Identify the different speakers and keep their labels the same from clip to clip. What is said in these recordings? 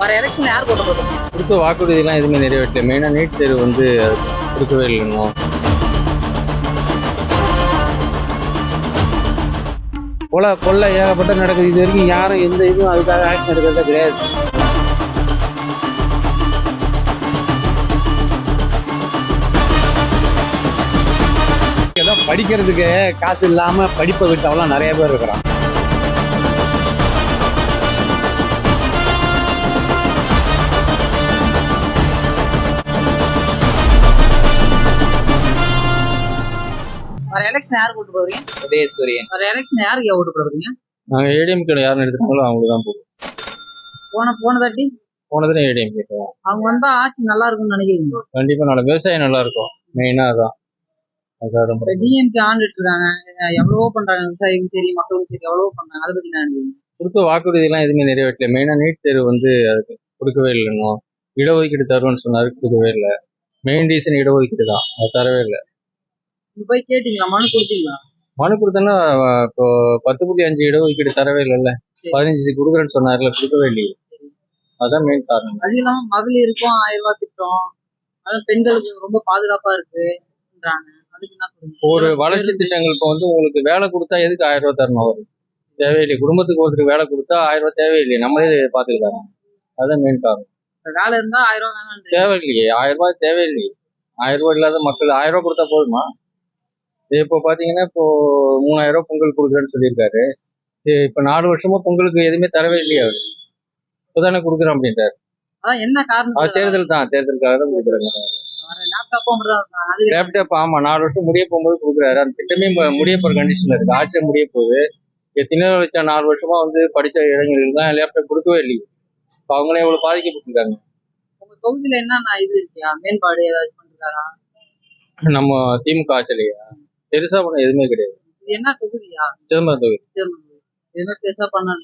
Speaker 1: வர எலெக்ஷன்ல யார் போட்டு போடுறீங்க?
Speaker 2: கொடுத்த வாக்குறுதியெல்லாம் எதுவுமே நிறைவேற்றல. மெயினாக நீட் தேர்வு வந்து கொடுக்கவே இல்லை இன்னும். கொள்ளை ஏகப்பட்ட நடக்குது. இது வரைக்கும் யாரும் எந்த இதுவும் அதுக்காக ஆக்ஷன் எடுக்கிறதே கிடையாது. ஏதோ படிக்கிறதுக்கு காசு இல்லாம படிப்பை விட்டவெல்லாம் நிறைய பேர் இருக்கிறான்.
Speaker 1: வர எலெக்ஷன் யார் போட்டு போடுறீங்க?
Speaker 2: உதயசூரியன்.
Speaker 1: வர எலெக்ஷன் யாருக்கு ஓட்டு போடுறீங்க?
Speaker 2: நாங்க ஏடிஎம்கே யாரும் எடுத்துட்டாங்களோ அவங்களுக்கு தான் போகும்.
Speaker 1: போனதாட்டி
Speaker 2: ஏடிஎம்கே போவோம்.
Speaker 1: அவங்க வந்தா ஆட்சி நல்லா இருக்கும்னு நினைக்கிறீங்க?
Speaker 2: கண்டிப்பா நல்ல விவசாயம் நல்லா இருக்கும். மெயினா அதான்.
Speaker 1: டிஎம்கே ஆண்டுட்டு இருக்காங்க, எவ்வளவோ பண்றாங்க, விவசாயிக்கும் சரி மக்களுக்கும் சரி எவ்வளவோ பண்றாங்க. அதை பத்தி நான்
Speaker 2: கொடுத்த வாக்குறுதியெல்லாம் எதுவுமே நிறைவேற்றல. மெயினா நீட் தேர்வு வந்து அதுக்கு கொடுக்கவே இல்லை இன்னும். இடஒதுக்கீடு தருவோம்னு சொன்னாரு, கொடுக்கவே இல்லை. மெயின் ரீசன் இடஒதுக்கீடு தான், அது தரவே இல்லை.
Speaker 1: போய் கேட்டீங்களா? மனு கொடுத்தீங்களா?
Speaker 2: மனு கொடுத்தோன்னா இப்போ 10.5 இடஒதுக்கீடு தரவே இல்லைல்ல. 15 கொடுக்குறேன்னு சொன்னார்ல, கொடுக்கவே இல்லையே. அதான் மெயின் காரணம்.
Speaker 1: அது இல்லாம மகளிருக்கும் 1000 ரூபாய் திட்டம், அதான் பெண்களுக்கு ரொம்ப பாதுகாப்பா இருக்குன்றாங்க. அதுக்கு என்ன சொல்றீங்க?
Speaker 2: ஒரு வளர்ச்சி திட்டங்கள் இப்போ வந்து உங்களுக்கு வேலை கொடுத்தா எதுக்கு 1000 ரூபாய் தரணும்? அவரு தேவையில்லை. குடும்பத்துக்கு ஒருத்தருக்கு வேலை கொடுத்தா 1000 ரூபாய் தேவையில்லை, நம்மளே பாத்துக்கலாம். அதான் மெயின் காரணம்.
Speaker 1: வேலை இருந்தா 1000 ரூபாய் வேணும்
Speaker 2: தேவையில்லையே. 1000 ரூபாய் தேவையில்லையே. 1000 ரூபாய் இல்லாத மக்கள் 1000 ரூபாய் கொடுத்தா போதுமா? இப்போ பாத்தீங்கன்னா இப்போ 3000 ரூபாய் பொங்கல் கொடுக்குறேன்னு சொல்லியிருக்காரு. இப்ப 4 வருஷமா பொங்கலுக்கு எதுவுமே தரவே இல்லையே. அவரு இப்பதானே கொடுக்குறோம் அப்படின்றாரு.
Speaker 1: அதான் என்ன காரணம்?
Speaker 2: தேர்தல் தான், தேர்தலுக்காக தான் கொடுக்குறாங்க. லேப்டாப் ஆமா 4 வருஷம் முடிய போகும்போது கொடுக்குறாரு. அந்த திட்டமே முடிய போற கண்டிஷன்ல இருக்கு. ஆட்சியை முடிய போகுது. எத்தனையோ வச்சா 4 வருஷமா வந்து படிச்ச இளைஞர்களுக்கு தான் லேப்டாப் கொடுக்கவே இல்லையே. இப்போ அவங்களே எவ்வளவு பாதிக்கப்பட்டிருக்காங்க.
Speaker 1: உங்க தொகுதியில என்ன இது இருக்கியா? மேம்பாடு ஏதாச்சும் பண்ணிருக்காரா?
Speaker 2: நம்ம திமுக ஆட்சியிலையா பெருசா பண்ண எதுவுமே கிடையாது.
Speaker 1: இது என்ன தொகுதியா?
Speaker 2: சிதம்பரம் தொகுதி.
Speaker 1: எதுவுமே பெருசா பண்ணல.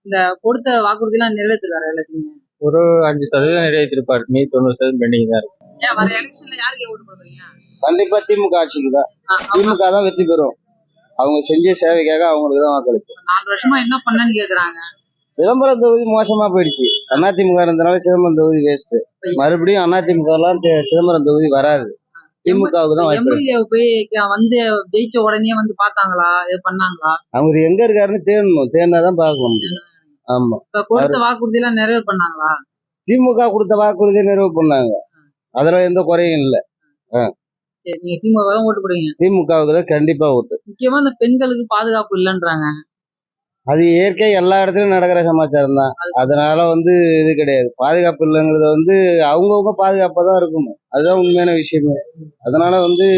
Speaker 1: இந்த கொடுத்த வாக்குறுதி எல்லாம் நிறைவேற்றுறாரு எல்லாத்தையுமே.
Speaker 2: ஒரு 5% நிறைவேற்றிருப்பாரு. மீதி 90% பெண்டிங் தான் இருக்கு.
Speaker 1: ஏன் வர எலெக்ஷன்ல யாருக்கு ஓட்டு போடுறீங்க?
Speaker 3: கண்டிப்பா திமுக ஆட்சிக்கு தான். திமுக தான் வெற்றி பெறும். அவங்க செஞ்ச சேவைக்காக அவங்களுக்கு தான் வாக்களிப்போம்.
Speaker 1: 4 வருஷமா என்ன பண்ணன்னு கேக்குறாங்க.
Speaker 3: சிதம்பரம் தொகுதி மோசமா போயிடுச்சு. அதிமுக இருந்தனால சிதம்பரம் தொகுதி வேஸ்ட். மறுபடியும் அதிமுக எல்லாம் சிதம்பரம் தொகுதி வராது. திமுகவுக்கு தான் வாய்ப்பு.
Speaker 1: எம்எல்ஏ போய் வந்து ஜெயிச்ச உடனே வந்து பாத்தாங்களா? இது பண்ணாங்களா?
Speaker 3: அவங்க எங்க இருக்காருன்னு தேடணும். தேடினாதான் பார்க்க முடியும். ஆமா.
Speaker 1: இப்ப கொடுத்த வாக்குறுதி எல்லாம் நிறைவு பண்ணாங்களா?
Speaker 3: திமுக கொடுத்த வாக்குறுதியை நிறைவு பண்ணாங்க. அதுல எந்த குறையும் இல்லை.
Speaker 1: சரி, நீங்க திமுக தான் ஓட்டு போடுவீங்க?
Speaker 3: திமுகவுக்கு தான் கண்டிப்பா ஓட்டு.
Speaker 1: முக்கியமா இந்த பெண்களுக்கு பாதுகாப்பு இல்லைன்றாங்க.
Speaker 3: அது இயற்கை எல்லா இடத்துலயும் நடக்கிற சமாச்சாரம் தான். அதனால வந்து இது கிடையாது. பாதுகாப்பு இல்லைங்கிறது வந்து அவங்கவுங்க பாதுகாப்பா தான் இருக்கணும். அதுதான் உண்மையான விஷயமே. அதனால வந்து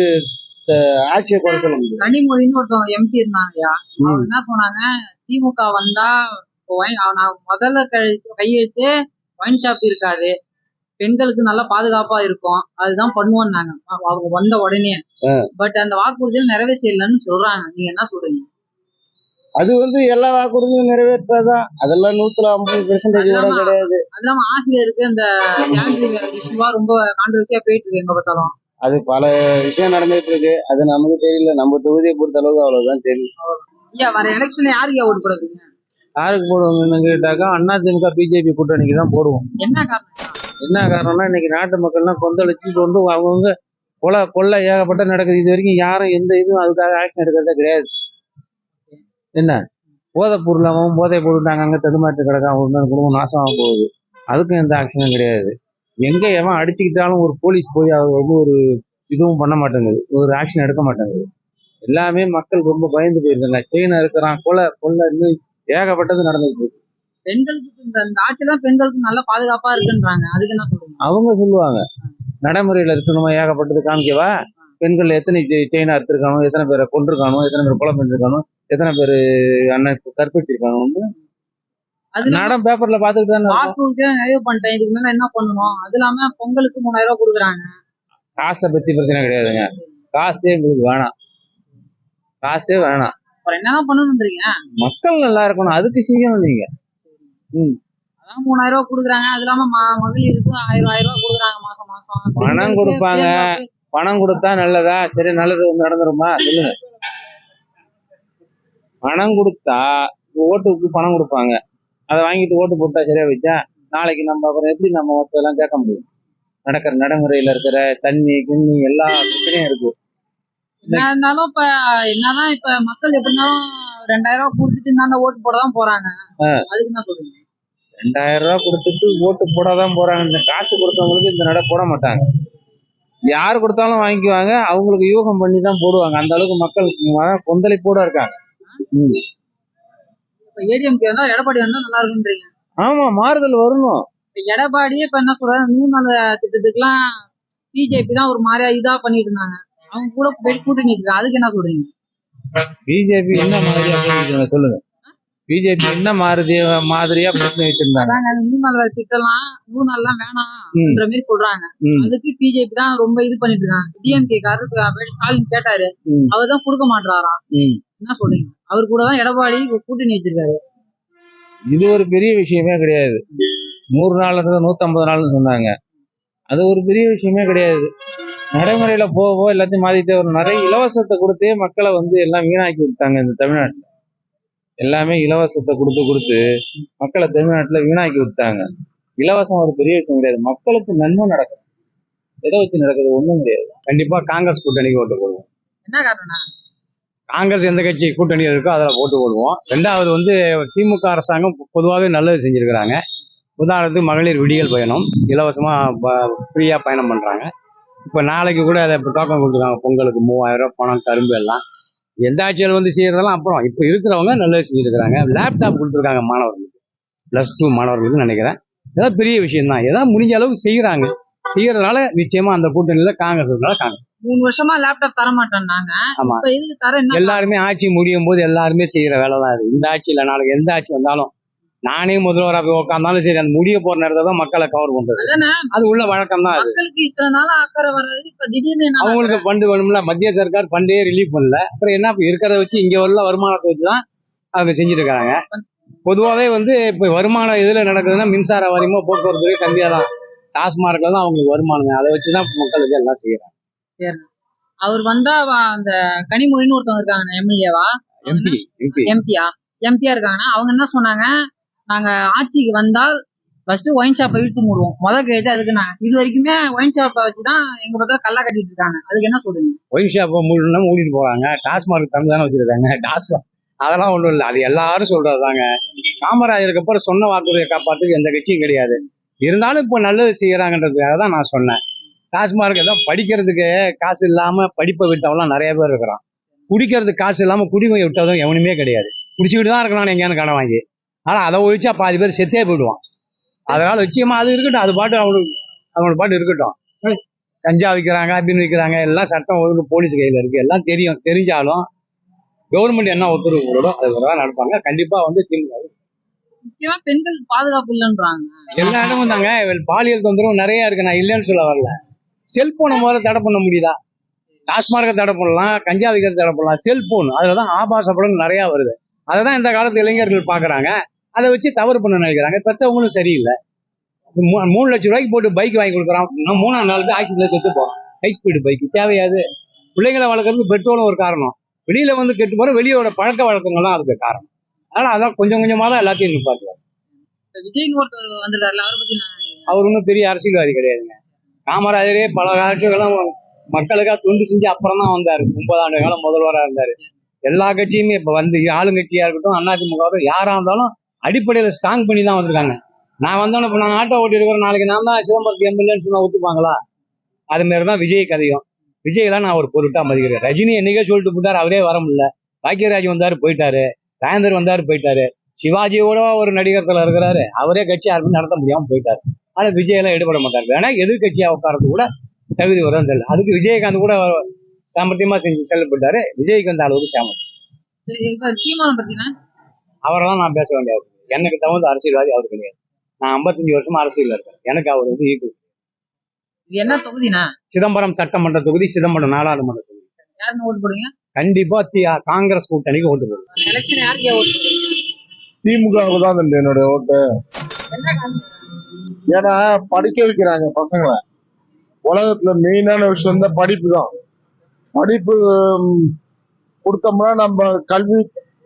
Speaker 3: ஆட்சியை குறை சொல்ல முடியும்.
Speaker 1: கனிமொழின்னு ஒருத்தவங்க எம்பி இருந்தாங்கயா, அவங்க என்ன சொன்னாங்க, திமுக வந்தா முதல்ல கையெழுத்து ஒயின் ஷாப் இருக்காது, பெண்களுக்கு நல்லா பாதுகாப்பா இருக்கும், அதுதான் பண்ணுவோம்னாங்க அவங்க வந்த உடனே. பட் அந்த வாக்குறுதியில் நிறைவேற்றலன்னு சொல்றாங்க. நீங்க என்ன சொல்றீங்க?
Speaker 3: அது வந்து எல்லா வாக்குறுதியும் நிறைவேற்றாதான். அதெல்லாம் 150% கிடையாது.
Speaker 1: அது இல்லாம ஆசிரியருக்கு இந்த விஷயமா ரொம்ப கான்ட்ரவர்சியா போயிட்டு இருக்கு எங்க பார்த்தாலும்.
Speaker 3: அது பல விஷயம் நடந்துட்டு இருக்கு. அது நமக்கு தெரியல. நம்ம தொகுதியை பொறுத்த அளவுக்கு அவ்வளவுதான் தெரியும்.
Speaker 1: ஐயா, வர எலெக்ஷன்ல யாருக்கு ஓட்டு போடுவீங்க?
Speaker 2: யாருக்கு போடுவோம்னு கேட்டாக்கா அதிமுக பிஜேபி கூட்டணிக்கு தான் போடுவோம்.
Speaker 1: என்ன காரணம்?
Speaker 2: என்ன காரணம்னா இன்னைக்கு நாட்டு மக்கள்லாம் கொந்தளிச்சு கொண்டு அவங்கவுங்க கொள்ளை ஏகப்பட்ட நடக்குது. இது வரைக்கும் யாரும் எந்த இதுவும் அதுக்காக ஆக்ஷன் எடுக்கிறதே கிடையாது. என்ன போதை பொருளாகவும் போதை போட்டுட்டாங்க, அங்கே தடுமாற்றி கிடக்கா, அவங்க குடும்பம் நாசமாக போகுது. அதுக்கும் எந்த ஆக்ஷனும் கிடையாது. எங்க எவன் அடிச்சுக்கிட்டாலும் ஒரு போலீஸ் போய் அவர் வந்து ஒரு இதுவும் பண்ண மாட்டேங்குது, ஒரு ஆக்ஷன் எடுக்க மாட்டேங்குது. எல்லாமே மக்கள் ரொம்ப பயந்து போயிருக்காங்க. செயினை இருக்கிறான், கொள்ளை ஏகப்பட்டது நடந்துட்டு இருக்கு.
Speaker 1: பெண்களுக்கு இந்த ஆட்சியெல்லாம் பெண்களுக்கு நல்ல பாதுகாப்பா இருக்குன்றாங்க. அதுக்கு என்ன சொல்றீங்க?
Speaker 2: அவங்க சொல்லுவாங்க நடைமுறையில இருக்கணுமா, ஏகப்பட்டது காமிக்கவா? பெண்கள் எத்தனை செயினா எடுத்திருக்கானோ, எத்தனை பேரை கொண்டிருக்கானோ, எத்தனை பேர் கொலை பண்ணிருக்கானோ, எத்தனை பேர் அண்ணன் கற்பிச்சிருக்கானு நாடம் பேப்பர்ல பாத்துக்கிட்டு தானே.
Speaker 1: வாக்குறுதி நிறைவு பண்ணிட்டேன், இதுக்கு மேல என்ன பண்ணணும்? அது இல்லாம பொங்கலுக்கு 3000 ரூபாய் கொடுக்குறாங்க.
Speaker 2: காசை பத்தி பிரச்சனை கிடையாதுங்க. காசே எங்களுக்கு வேணாம். காசே வேணாம்.
Speaker 1: அப்புறம் என்னதான் பண்ணணும்ன்றீங்க?
Speaker 2: மக்கள் நல்லா இருக்கணும், அதுக்கு செய்யணும் நீங்க.
Speaker 1: அதான் 3000 ரூபாய் கொடுக்குறாங்க. அது இல்லாம மகளிருக்கு 1000 ரூபாய் கொடுக்குறாங்க மாசம் மாசம்.
Speaker 2: பணம் கொடுப்பாங்க. பணம் கொடுத்தா நல்லதா? சரி, நல்லது நடந்துருமா சொல்லுங்க? பணம் கொடுத்தா ஓட்டுக்கு பணம் கொடுப்பாங்க, அதை வாங்கிட்டு ஓட்டு போட்டா சரியா வச்சா நாளைக்கு நம்ம அப்புறம் எப்படி நம்ம மொத்தம் கேட்க முடியும்? நடக்கிற நடைமுறையில இருக்கிற தண்ணி கிண்ணி எல்லா பிரச்சனையும் இருக்கு.
Speaker 1: என்ன இருந்தாலும் இப்ப என்னதான் இப்ப மக்கள் எப்படினாலும் 2000 ரூபாய் கொடுத்துட்டு இந்தாண்ட ஓட்டு போட தான் போறாங்க. அதுக்கு என்ன சொல்றீங்க?
Speaker 2: 2000 ரூபாய் கொடுத்துட்டு ஓட்டு போடாதான் போறாங்க. இந்த காசு கொடுத்தவங்களுக்கு இந்த நட போட மாட்டாங்க. யாரு கொடுத்தாலும் வாங்கிக்குவாங்க. அவங்களுக்கு யூகம் பண்ணி தான் போடுவாங்க. அந்த அளவுக்கு மக்கள் கொந்தளிப்போட இருக்காங்க.
Speaker 1: இப்ப ஏடிஎம்கே வந்தா எடப்பாடி வந்தா நல்லா இருக்குன்றீங்க.
Speaker 2: ஆமா, மாறுதல் வரணும்.
Speaker 1: இப்ப எடப்பாடியே இப்ப என்ன சொல்றாரு, 100 நாள் திட்டத்துக்குலாம் பிஜேபி தான் ஒரு மாதிரியா இதா பண்ணிட்டு இருந்தாங்க. அவங்க கூட போய் கூட்டணி வச்சிருக்காங்க. அதுக்கு என்ன சொல்றீங்க?
Speaker 2: பிஜேபி என்ன மாதிரியா போயிருக்காங்க சொல்லுங்க. பிஜேபி என்ன மாதிரியா பிரச்சனை வச்சிருந்தாங்க.
Speaker 1: அதாங்க 100 நாள் திட்டம்லாம் 100 நாள்லாம் வேணாம்ன்ற மாதிரி சொல்றாங்க. அதுக்கு பிஜேபி தான் ரொம்ப இது பண்ணிட்டு இருக்காங்க. டிஎம்கே காரருக்கு ஸ்டாலின் கேட்டாரு, அவர் தான் கொடுக்க மாட்டாராம். என்ன சொல்றீங்க? அவர் கூட தான் எடப்பாடி கூட்டணி வச்சிருக்காரு.
Speaker 2: இது ஒரு பெரிய விஷயமே கிடையாது. 100 நாள் 150 நாள்னு சொன்னாங்க. அது ஒரு பெரிய விஷயமே கிடையாது. நடைமுறையில போக எல்லாத்தையும் மாத்திட்டு ஒரு நிறைய இலவசத்தை கொடுத்தே மக்களை எல்லாம் வீணாக்கி விட்டாங்க. இந்த தமிழ்நாட்டுல எல்லாமே இலவசத்தை கொடுத்து மக்களை தமிழ்நாட்டுல வீணாக்கி விட்டாங்க. இலவசம் ஒரு பெரிய விஷயம் கிடையாது. மக்களுக்கு நன்மை நடக்கும். எதை வச்சு நடக்குது? ஒண்ணும் கிடையாது.
Speaker 3: கண்டிப்பா காங்கிரஸ் கூட்டணிக்கு ஓட்டு போடுவோம்.
Speaker 1: என்ன காரணம்?
Speaker 3: காங்கிரஸ் எந்த கட்சி கூட்டணி இருக்கோ அதில் ஓட்டு போடுவோம். ரெண்டாவது திமுக அரசாங்கம் பொதுவாகவே நல்லது செஞ்சிருக்கிறாங்க. உதாரணத்துக்கு மகளிர் விடியல் பயணம் இலவசமாக ஃப்ரீயாக பயணம் பண்ணுறாங்க. இப்போ நாளைக்கு கூட அதை இப்போ டோக்கன் கொடுத்துருக்காங்க. பொங்கலுக்கு 3000 ரூபாய் பணம், கரும்பு எல்லாம். எந்த ஆட்சியில் செய்யறதெல்லாம் அப்புறம் இப்போ இருக்கிறவங்க நல்லது செஞ்சுருக்கிறாங்க. லேப்டாப் கொடுத்துருக்காங்க மாணவர்களுக்கு, +2 மாணவர்களுக்கு நினைக்கிறேன். ஏதாவது பெரிய விஷயம் தான். ஏதாவது முடிஞ்ச அளவுக்கு செய்யறதுனால நிச்சயமா அந்த கூட்டணியில காங்கிரஸ்
Speaker 1: 3 வருஷமா லேப்டாப் தர மாட்டேன்னாங்க.
Speaker 3: ஆமா,
Speaker 1: இப்ப எதுக்கு தர? என்ன
Speaker 3: எல்லாருமே ஆட்சி முடியும் போது எல்லாருமே செய்யற வேலை தான் இது. இந்த ஆட்சியில நாளைக்கு எந்த ஆட்சி வந்தாலும் நானே முதல்வராக போய் உட்காந்தாலும் சரி, அந்த முடிய போற நேரத்தை தான் மக்களை கவர் பண்றது. அது உள்ள வழக்கம் தான்.
Speaker 1: மக்களுக்கு இத்தனை நாள் அக்கறை வர்றது இப்ப திடீர்னு
Speaker 3: அவங்களுக்கு ஃபண்டு வேணும்ல. மத்திய சர்க்கார் ஃபண்டே ரிலீஃப் பண்ணல. அப்புறம் என்ன இருக்கிறத வச்சு இங்க உள்ள வருமானத்தை வச்சுதான் அவங்க செஞ்சுட்டு இருக்காங்க. பொதுவாகவே இப்ப வருமானம் எதுல நடக்குதுன்னா மின்சார வாரியமோ போக்குவரத்து கம்மியா தான். டாஸ்மார்க்ல தான் அவங்களுக்கு வருமானம். அதை வச்சுதான் மக்களுக்கு எல்லாம் செய்யறாங்க.
Speaker 1: அவர் வந்தா அந்த கனிமொழின்னு ஒருத்தவங்க இருக்காங்க, எம்எல்ஏவா எம்பியா இருக்காங்கன்னா, அவங்க என்ன சொன்னாங்க, நாங்க ஆட்சிக்கு வந்தால் ஃபர்ஸ்ட் ஒயின் ஷாப்பை இழுத்து மூடுவோம். கேட்டு அதுக்கு நாங்க இது வரைக்குமே ஒயின் ஷாப்பை வச்சுதான் எங்க பக்கம் கல்லா கட்டிட்டு இருக்காங்க. அதுக்கு என்ன சொல்றீங்க?
Speaker 3: ஒயின் ஷாப்பை மூடிட்டு போறாங்க. டாஸ்மார்க் தந்து தானே வச்சிருக்காங்க. டாஸ்மார்க் அதெல்லாம் ஒன்றும் இல்லை. அது எல்லாரும் சொல்றதுதாங்க. காமராஜருக்கு அப்புறம் சொன்ன வாக்குறுதியை காப்பாற்றுக்கு எந்த கட்சியும் கிடையாது. இருந்தாலும் இப்போ நல்லது செய்யறாங்கன்றதுக்காக தான் நான் சொன்னேன். டாஸ்மார்க் ஏதோ படிக்கிறதுக்கு காசு இல்லாம படிப்பை விட்டவெல்லாம் நிறைய பேர் இருக்கிறான். குடிக்கிறதுக்கு காசு இல்லாம குடிமை விட்டதும் எவனுமே கிடையாது. குடிச்சுக்கிட்டு தான் இருக்கிறான் எங்கேயானு கடன் வாங்கி. ஆனா அதை ஒழிச்சா பாதி பேர் செத்தே போயிடுவான். அதனால நிச்சயமா அது இருக்கட்டும். அது பாட்டு அவங்களோட பாட்டு இருக்கட்டும். கஞ்சா விற்கிறாங்க, அப்படின்னு விற்கிறாங்க, எல்லாம் சட்டம் ஒழுங்கு போலீஸ் கையில இருக்கு. எல்லாம் தெரிஞ்சாலும் கவர்மெண்ட் என்ன உத்தரவு போடும் அதுதான் நடப்பாங்க. கண்டிப்பா திமுக
Speaker 1: முக்கியமா பெண்களுக்கு பாதுகாப்பு இல்லைன்றாங்க.
Speaker 3: எல்லா இடமும் தாங்க பாலியல் தொந்தரவு நிறைய இருக்கு. நான் இல்லைன்னு சொல்ல வரல. செல்போனை முதல்ல தடை பண்ண முடியுதா? டாஸ்மார்க்கை தடை பண்ணலாம், கஞ்சா விற்கிறது தடை பண்ணலாம். செல்போன் அதுலதான் ஆபாச படம் நிறைய வருது. அதை தான் இந்த காலத்து இளைஞர்கள் பாக்குறாங்க. அதை வச்சு தவறு பண்ண நினைக்கிறாங்க. பெற்றவங்களும் சரியில்லை. 3 லட்சம் ரூபாய்க்கு போட்டு பைக் வாங்கி கொடுக்குறான். 3ஆம் நாளுக்கு ஆக்சிடென்ட்ல செத்து போறான். ஹை ஸ்பீடு பைக் தேவையாது. பிள்ளைங்களை வளர்க்கறதுக்கு பெட்ரோலும் ஒரு காரணம். வெளியில கெட்டு போற வெளியோட பழக்க வழக்கங்கள் தான் அதுக்கு காரணம். அதனால அதான் கொஞ்சம் கொஞ்சமா தான் எல்லாத்தையும் நிப்பாட்டுவார்.
Speaker 1: விஜய் வந்துட்டாரு. அவரை பத்தி
Speaker 3: அவர் ஒன்றும் பெரிய அரசியல்வாதி கிடையாதுங்க. காமராஜரே பல காலத்துக்கெல்லாம் மக்களுக்காக தொண்டு செஞ்சு அப்புறம் தான் வந்தாரு. 9 ஆண்டு காலம் முதல்வராக இருந்தாரு. எல்லா கட்சியுமே இப்ப ஆளுங்கட்சியா இருக்கட்டும், அதிமுக யாரா இருந்தாலும் அடிப்படையில ஸ்ட்ராங் பண்ணி தான் வந்திருக்காங்க. நான் வந்தோன்னு இப்ப நான் ஆட்டோ ஓட்டி இருக்கிறேன், நாளைக்கு நான் தான் சிதம்பரத்துக்கு எம்எல்ஏன்னு சொன்னா ஒத்துப்பாங்களா? அது மாதிரிதான் விஜய் கதையும். விஜய்லாம் நான் ஒரு பொருட்டா மதிக்கிறேன். ரஜினி என்னைக்கே சொல்லிட்டு போட்டாரு, அவரே வர முடியல. பாக்கியராஜ் வந்தாரு போயிட்டாரு, ராஜேந்தர் வந்தாரு போயிட்டாரு, சிவாஜியோட ஒரு நடிகர்ல இருக்கிறாரு, அவரே கட்சி யாருமே நடத்த முடியாம போயிட்டாரு. ஆனா விஜய் எல்லாம் ஈடுபட மாட்டாரு. வேணா எதிர்கட்சியா உட்காரது கூட தகுதி வரும் தெரியல. அதுக்கு விஜயகாந்த் கூட சாமர்த்தியமா செல்லப்பட்டாரு. விஜய்க்கு அந்த அளவுக்கு
Speaker 1: சீமானம்
Speaker 3: அவரெல்லாம் நான் பேச வேண்டிய அவசியம். எனக்கு தகுந்த அரசியல்வாதி அவர் கிடையாது. நான் 55 வருஷமா அரசியல் இருக்கேன். எனக்கு அவர் ஈக்குவல்.
Speaker 1: என்ன தொகுதினா?
Speaker 3: சிதம்பரம் சட்டமன்ற தொகுதி, சிதம்பரம் நாடாளுமன்ற தொகுதி.
Speaker 1: யாருன்னு ஓட்டு போடுங்க?
Speaker 3: கண்டிப்பா காங்கிரஸ் கூட்டணிக்கு ஓட்டு போடுங்க.
Speaker 1: எலெக்ஷன் யாருக்கு ஓட்டு போடுங்க?
Speaker 4: திமுகவுக்கு தான் என்னுடைய ஓட்டு. ஏன்னா படிக்க வைக்கிறாங்க பசங்களை. உலகத்துல மெயினான விஷயம் தான் படிப்பு தான். படிப்பு கொடுத்தோம்னா நம்ம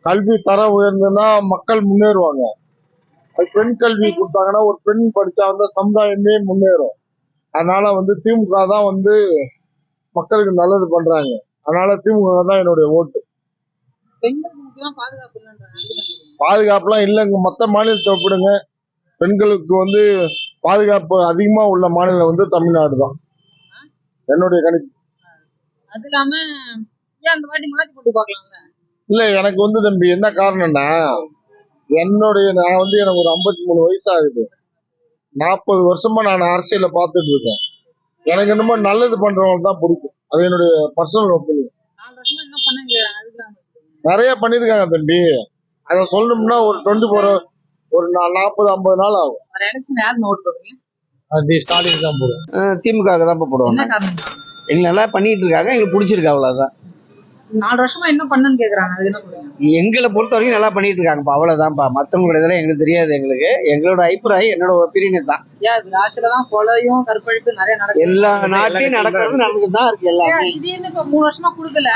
Speaker 4: கல்வி தரம் உயர்ந்ததுன்னா மக்கள் முன்னேறுவாங்க. அது பெண் கல்வி கொடுத்தாங்கன்னா ஒரு பெண் படிச்சா வந்து சமுதாயமே முன்னேறும். அதனால வந்து திமுக தான் வந்து மக்களுக்கு நல்லது பண்றாங்க. அதனால திமுக தான் என்னுடைய ஓட்டு.
Speaker 1: பெண்களுக்கு முக்கியமா பாதுகாப்பு இல்லைன்றாங்க. அதுக்கு என்ன சொல்றீங்க?
Speaker 4: பாதுகாப்புலாம் இல்லைங்க, மற்ற மாநிலத்தை ஒப்பிடுங்க. பெண்களுக்கு வந்து பாதுகாப்பு அதிகமா உள்ள மாநிலம் வந்து தமிழ்நாடு தான் என்னுடைய கணிப்பு.
Speaker 1: அது இல்லாம ஏன் அந்த வாட்டி மாத்தி போட்டு பார்க்கலாம்ல?
Speaker 4: இல்ல எனக்கு வந்து தம்பி என்ன காரணம்னா, நான் வந்து எனக்கு ஒரு 53 வயசு ஆகுது. 40 வருஷமா நான் அரசியல பார்த்துட்டு இருக்கேன். எனக்கு என்னமோ நல்லது பண்றவங்க தான் பிடிக்கும். அது என்னுடைய பர்சனல் ஒப்பீனியன்.
Speaker 1: 4 வருஷமா என்ன பண்ணீங்க? அதுக்கு தான்
Speaker 4: நிறைய பண்ணிருக்காங்க தம்பி. அதை சொல்லணும்னா ஒரு 24 ஒரு 40-50 நாள் ஆகும்.
Speaker 1: வர எலெக்ஷன் யாருக்கு ஓட்டு போடுறீங்க?
Speaker 4: அது ஸ்டாலின் தான் போடும்.
Speaker 2: திமுக தான் போடுவாங்க.
Speaker 1: என்ன காரணம்?
Speaker 2: எங்களுக்கு நல்லா பண்ணிட்டு இருக்காங்க, எங்களுக்கு பிடிச்சிருக்கு, அவ்வளவுதான்.
Speaker 1: 4 வருஷமா என்ன பண்ணுன்னு கேக்குறாங்க. அதுக்கு என்ன சொல்றீங்க?
Speaker 2: எங்களை பொறுத்த வரைக்கும் நல்லா பண்ணிட்டு இருக்காங்கப்பா, அவ்வளவுதான்ப்பா. மற்றவங்களோட இதெல்லாம் எங்களுக்கு தெரியாது. எங்களோட அபிப்பிராயம், என்னோட ஒப்பீனியன் தான்.
Speaker 1: ஏன் இது ஆட்சியில தான் கொலையும் கற்பழிப்பு நிறைய நடக்குது.
Speaker 2: எல்லா நாட்டையும் நடக்கிறது நடந்துட்டு தான் இருக்கு எல்லாமே.
Speaker 1: ஏன் திடீர்னு இப்ப 3 வருஷமா கொடுக்கல?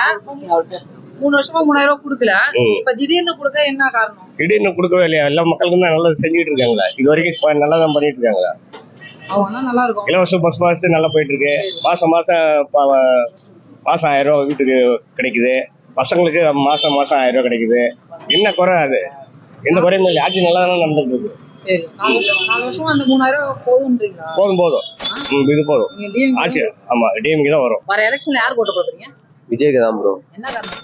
Speaker 1: 3 வருஷமா 3000 ரூபாய் கொடுக்கல. இப்ப திடீர்னு கொடுக்க என்ன காரணம்?
Speaker 5: திடீர்னு கொடுக்கவே இல்லையா? எல்லா மக்களுக்கும் தான் நல்லது செஞ்சுட்டு இருக்காங்களா? இது வரைக்கும் நல்லா தான் பண்ணிட்டு இருக்காங்களா?
Speaker 1: அவங்க நல்லா இருக்கும்.
Speaker 5: இலவச பஸ் பாஸ் நல்லா போயிட்டு இருக்கு. மாசம் மாசம் 1000 ரூபாய் வீட்டுக்கு கிடைக்குது. பசங்களுக்கு மாசம் 1000 ரூபாய் கிடைக்குது. என்ன குறை? அது எந்த குறையும் இல்லை. ஆட்சி நல்லா தானே நடந்துட்டு இருக்கு.
Speaker 1: சரி, 4 வருஷமா அந்த 3000 ரூபாய் போதுன்றீங்களா?
Speaker 5: போதும் இது போதும்.
Speaker 1: நீங்க DMK
Speaker 5: ஆட்சி ஆமா டிஎம்கே தான் வரும்.
Speaker 1: வர எலெக்ஷன்ல யாருக்கு ஓட்டு போடுறீங்க?
Speaker 3: விஜய்க்கு தான் ப்ரோ.
Speaker 1: என்ன காரணம்?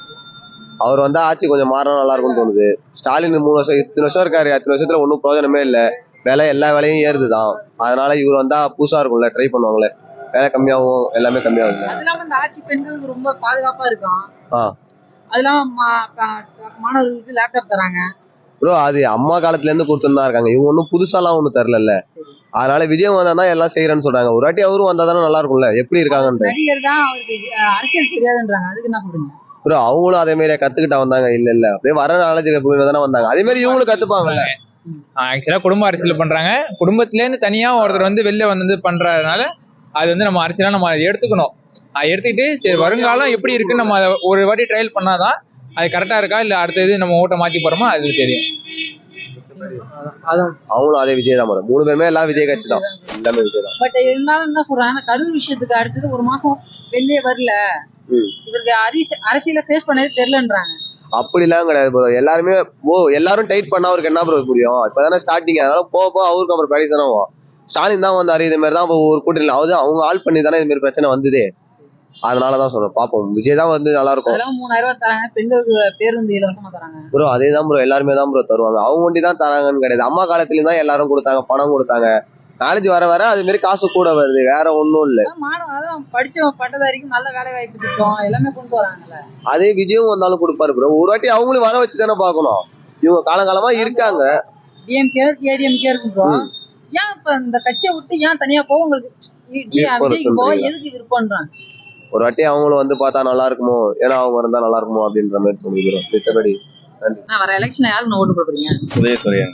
Speaker 3: அவர் வந்து ஆட்சி கொஞ்சம் மாறினா நல்லா இருக்கும்னு தோணுது. ஸ்டாலின் 3 வருஷம் இத்தனை வருஷம் இருக்காரு. அத்தனை வருஷத்துல ஒன்றும் பிரயோஜனமே இல்லை. எல்லா வேலையும் ஏறுதுதான். அதனால இவர் வந்தா புதுசா இருக்கும்ல, ட்ரை பண்ணுவாங்களே. வேலை கம்மியாகும், எல்லாமே கம்மியாகும்.
Speaker 1: அது இல்லாம இந்த ஆட்சி பெண்களுக்கு ரொம்ப பாதுகாப்பா இருக்கும்.
Speaker 3: ஆ.
Speaker 1: அது இல்லாம மாணவர்களுக்கு லேப்டாப் தராங்க.
Speaker 3: ப்ரோ அது அம்மா காலத்துல இருந்து கொடுத்துருந்தா இருக்காங்க. இவங்க ஒன்றும் புதுசாலாம் ஒன்றும் தரல. அதனால விஜயம் வந்தா தான் எல்லாம் செய்யறேன்னு சொல்றாங்க. ஒரு வாட்டி அவரும் வந்தா தானே நல்லா இருக்கும்ல. எப்படி இருக்காங்கன்ற
Speaker 1: நடிகர் தான் அவருக்கு அரசியல் தெரியாதுன்றாங்க. அதுக்கு என்ன சொல்றீங்க?
Speaker 3: ப்ரோ அவங்களும் அதே மாதிரி கத்துக்கிட்டா வந்தாங்க. இல்ல அப்படியே வர நாலேஜ் தானே வந்தாங்க. அதே மாதிரி இவங்களும் கத்துப்பாங்கல்ல.
Speaker 6: ஆக்சுவலா குடும்ப அரசியல் பண்றாங்க. குடும்பத்துல இருந்து தனியா ஒருத்தர் வந்து வெளில வந்து பண்றதுனால அது வந்து நம்ம அரசியலா நம்ம எடுத்துக்கணும். எடுத்துக்கிட்டு சரி வருங்காலம் எப்படி இருக்குன்னு நம்ம அதை ஒரு வாட்டி ட்ரையல் பண்ணாதான் அது கரெக்டா இருக்கா இல்ல அடுத்தது நம்ம ஓட்ட மாத்தி போறோமோ அது தெரியும்.
Speaker 3: அவங்களும் அதே விஜய் தான். 3 பேருமே எல்லாம் விஜய் கட்சி தான். எல்லாமே விஜய் தான்.
Speaker 1: பட் இருந்தாலும் என்ன சொல்றாங்க, கரூர் விஷயத்துக்கு அடுத்தது 1 மாசம் வெளியே வரல. இவருக்கு அரசியல ஃபேஸ் பண்ணவே தெரியலன்றாங்க.
Speaker 3: அப்படிலாம் கிடையாது ப்ரோ. எல்லாருமே எல்லாரும் டைட் பண்ணா அவருக்கு என்ன ப்ரோ புரியும்? இப்பதானே ஸ்டார்டிங். அதனால போக அவருக்கு அப்புறம் பழகி தானே ஆகும். ஸ்டாலின் தான் வந்தாரு. இது மாதிரி தான் ஒரு கூட்டணி அவங்க ஆள் பண்ணி தானே இது மாதிரி பிரச்சனை வந்ததே. அதனாலதான் சொல்றேன், பாப்போம். விஜய் தான் வந்து நல்லா இருக்கும்.
Speaker 1: 3000 ரூபாய் தராங்க. பெண்களுக்கு பேருந்து இலவசமா தராங்க.
Speaker 3: ப்ரோ அதே தான் ப்ரோ. எல்லாருமே தான் ப்ரோ தருவாங்க. அவங்க ஒண்டி தான் தராங்கன்னு கிடையாது. அம்மா காலத்துலயும் தான் எல்லாரும் கொடுத்தாங்க, பணம் கொடுத்தாங்க. காலேஜ் வர அது மாதிரி காசு கூட வருது. வேற ஒண்ணும் இல்ல.
Speaker 1: அதான் படிச்ச பட்டதாரிக்கு நல்ல வேலை வாய்ப்பு திட்டம் எல்லாமே கொண்டு வராங்கல்ல.
Speaker 3: அதே விஜயும் வந்தாலும் கொடுப்பாரு ப்ரோ. ஒரு வாட்டி அவங்களும் வர வச்சு தானே பாக்கணும். இவங்க காலங்காலமா இருக்காங்க.
Speaker 1: டிஎம்கே ஏடிஎம்கே இருக்கும் ப்ரோ. ஏன் இப்ப இந்த கட்சியை விட்டு ஏன் தனியா போக உங்களுக்கு விஜய்க்கு போக எதுக்கு விருப்பம்ன்றாங்க?
Speaker 3: ஒரு வாட்டி அவங்களும் வந்து பார்த்தா நல்லா இருக்குமோ, ஏன்னா அவங்க இருந்தா நல்லா இருக்குமோ அப்படின்ற மாதிரி தோணுது. மித்தபடி
Speaker 1: வர எலெக்ஷன் யாருக்கு ஓட்டு போடுறீங்க?
Speaker 5: உதயசூரியன்.